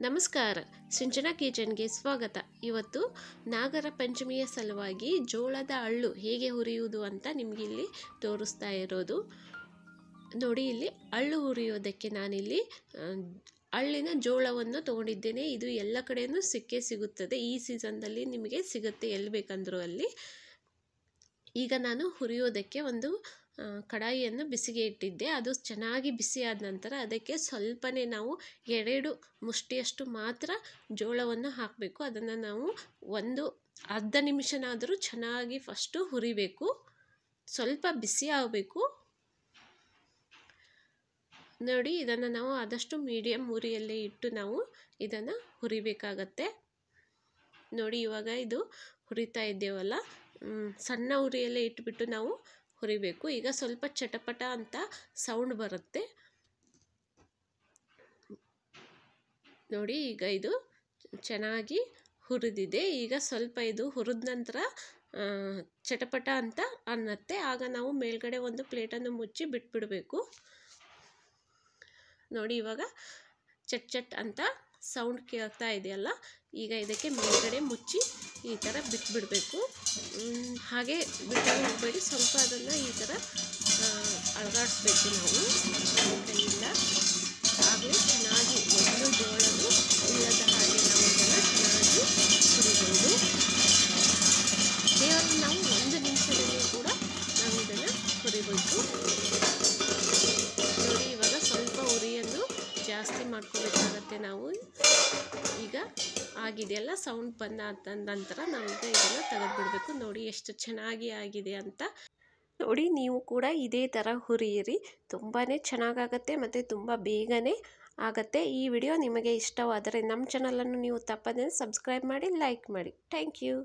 ನಮಸ್ಕಾರ, ಸಿಂಚನಾ ಕಿಚನ್ಗೆ ಸ್ವಾಗತ. ಇವತ್ತು ನಾಗರ ಪಂಚಮಿಯ ಸಲುವಾಗಿ ಜೋಳದ ಅಳ್ಳು ಹೇಗೆ ಹುರಿಯುವುದು ಅಂತ ನಿಮಗೆ ಇಲ್ಲಿ ತೋರಿಸ್ತಾ ಇರೋದು. ನೋಡಿ, ಇಲ್ಲಿ ಅಳ್ಳು ಹುರಿಯೋದಕ್ಕೆ ನಾನಿಲ್ಲಿ ಅಳ್ಳಿನ ಜೋಳವನ್ನು ತೊಗೊಂಡಿದ್ದೇನೆ. ಇದು ಎಲ್ಲ ಕಡೆಯೂ ಸಿಗುತ್ತದೆ. ಈ ಸೀಸನ್ನಲ್ಲಿ ನಿಮಗೆ ಸಿಗುತ್ತೆ, ಎಲ್ಲಿ ಬೇಕಂದ್ರೂ ಅಲ್ಲಿ. ಈಗ ನಾನು ಹುರಿಯೋದಕ್ಕೆ ಒಂದು ಕಡಾಯಿಯನ್ನು ಬಿಸಿಗೆ ಇಟ್ಟಿದ್ದೆ. ಅದು ಚೆನ್ನಾಗಿ ಬಿಸಿ ಆದ ನಂತರ ಅದಕ್ಕೆ ಸ್ವಲ್ಪನೇ ನಾವು 2 ಮುಷ್ಟಿಯಷ್ಟು ಮಾತ್ರ ಜೋಳವನ್ನು ಹಾಕಬೇಕು. ಅದನ್ನು ನಾವು ಒಂದು ಅರ್ಧ ನಿಮಿಷನಾದರೂ ಚೆನ್ನಾಗಿ ಫಸ್ಟು ಹುರಿಬೇಕು. ಸ್ವಲ್ಪ ಬಿಸಿ ಆಗಬೇಕು. ನೋಡಿ, ಇದನ್ನು ನಾವು ಆದಷ್ಟು ಮೀಡಿಯಮ್ ಉರಿಯಲ್ಲೇ ಇಟ್ಟು ನಾವು ಇದನ್ನು ಹುರಿಬೇಕಾಗತ್ತೆ. ನೋಡಿ, ಇವಾಗ ಇದು ಹುರಿತಾ ಇದ್ದೇವಲ್ಲ, ಸಣ್ಣ ಉರಿಯಲ್ಲೇ ಇಟ್ಬಿಟ್ಟು ನಾವು ಹುರಿಬೇಕು. ಈಗ ಸ್ವಲ್ಪ ಚಟಪಟ ಅಂತ ಸೌಂಡ್ ಬರುತ್ತೆ. ನೋಡಿ, ಈಗ ಇದು ಚೆನ್ನಾಗಿ ಹುರಿದಿದೆ. ಈಗ ಸ್ವಲ್ಪ ಇದು ಹುರಿದ ನಂತರ ಚಟಪಟ ಅಂತ ಅನ್ನತ್ತೆ. ಆಗ ನಾವು ಮೇಲ್ಗಡೆ ಒಂದು ಪ್ಲೇಟನ್ನು ಮುಚ್ಚಿ ಬಿಟ್ಬಿಡಬೇಕು. ನೋಡಿ, ಇವಾಗ ಚಟ್ ಚಟ್ ಅಂತ ಸೌಂಡ್ ಕೇಳ್ತಾ ಇದೆಯಲ್ಲ, ಈಗ ಇದಕ್ಕೆ ಮೇಲ್ಗಡೆ ಮುಚ್ಚಿ ಈ ಥರ ಬಿಟ್ಬಿಡಬೇಕು. ಹಾಗೆ ಬಿಟ್ಟು ಹೋಗಬೇಡಿ, ಸ್ವಲ್ಪ ಅದನ್ನು ಈ ಥರ ಅಲಗಾಡಿಸ್ಬೇಕು ನಾವು ಕೈಯಿಂದ. ಆಗಲೇ ಚೆನ್ನಾಗಿ ಒಂದು ಜೋಳನು ಇಲ್ಲದ ಹಾಗೆ ನಾವು ಇದನ್ನು ಚೆನ್ನಾಗಿ ಹುರಿಬೋದು. ಕೇವಲ ನಾವು 1 ನಿಮಿಷದಲ್ಲಿ ಕೂಡ ನಾವು ಇದನ್ನು ಹುರಿಬೇಕು. ನೋಡಿ, ಇವಾಗ ಸ್ವಲ್ಪ ಉರಿಯನ್ನು ಜಾಸ್ತಿ ಮಾಡ್ಕೋಬೇಕಾಗತ್ತೆ ನಾವು. ಈಗ ಆಗಿದೆಯಲ್ಲ, ಸೌಂಡ್ ಬಂದ ನಂತರ ನಾವೀಗ ಇದನ್ನು ತೆಗೆದುಬಿಡಬೇಕು. ನೋಡಿ ಎಷ್ಟು ಚೆನ್ನಾಗಿ ಆಗಿದೆ ಅಂತ. ನೋಡಿ, ನೀವು ಕೂಡ ಇದೇ ಥರ ಹುರಿಯಿರಿ. ತುಂಬಾ ಚೆನ್ನಾಗಾಗತ್ತೆ ಮತ್ತು ತುಂಬ ಬೇಗನೆ ಆಗುತ್ತೆ. ಈ ವಿಡಿಯೋ ನಿಮಗೆ ಇಷ್ಟವಾದರೆ ನಮ್ಮ ಚಾನಲನ್ನು ನೀವು ತಪ್ಪದೇ ಸಬ್ಸ್ಕ್ರೈಬ್ ಮಾಡಿ, ಲೈಕ್ ಮಾಡಿ. Thank you.